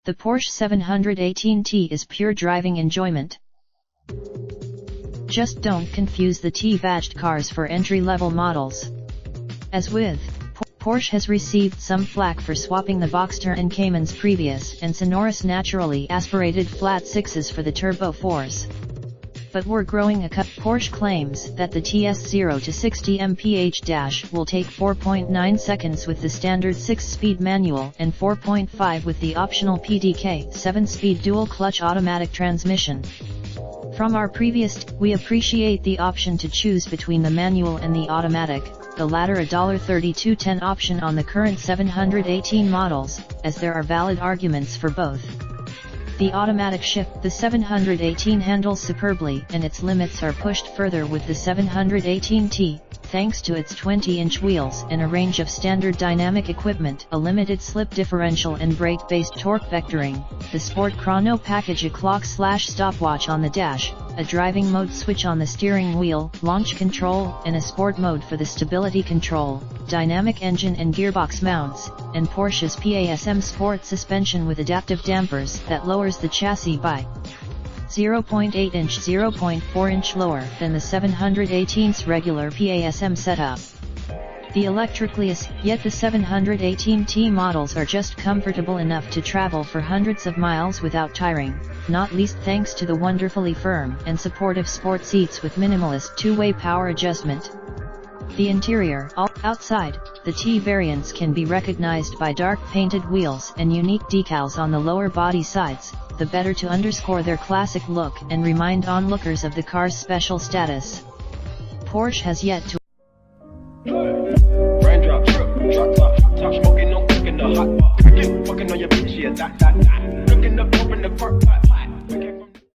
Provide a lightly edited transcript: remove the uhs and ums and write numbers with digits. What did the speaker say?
The Porsche 718T is pure driving enjoyment. Just don't confuse the T-badged cars for entry-level models. As with Porsche has received some flack for swapping the Boxster and Cayman's previous and sonorous naturally aspirated flat sixes for the Turbo 4s. But we're growing a cut. Porsche claims that the TS 0 to 60 mph will take 4.9 seconds with the standard 6-speed manual and 4.5 with the optional PDK 7-speed dual-clutch automatic transmission. From our previous we appreciate the option to choose between the manual and the automatic, the latter a $32.10 option on the current 718 models, as there are valid arguments for both. The automatic shift the 718 handles superbly and its limits are pushed further with the 718T, thanks to its 20-inch wheels and a range of standard dynamic equipment, a limited slip differential and brake-based torque vectoring, the Sport Chrono package, a clock/stopwatch on the dash, a driving mode switch on the steering wheel, launch control, and a sport mode for the stability control, dynamic engine and gearbox mounts, and Porsche's PASM Sport suspension with adaptive dampers that lowers the chassis by 0.8 inch 0.4 inch lower than the 718's regular PASM setup. The yet the 718T models are just comfortable enough to travel for hundreds of miles without tiring, not least thanks to the wonderfully firm and supportive sport seats with minimalist two-way power adjustment. The interior, outside, the T variants can be recognized by dark painted wheels and unique decals on the lower body sides, the better to underscore their classic look and remind onlookers of the car's special status. Porsche has yet to Raindrop, drop top, smoking, no cooking the hot bar. Fucking on your bitch, yeah, that. Looking up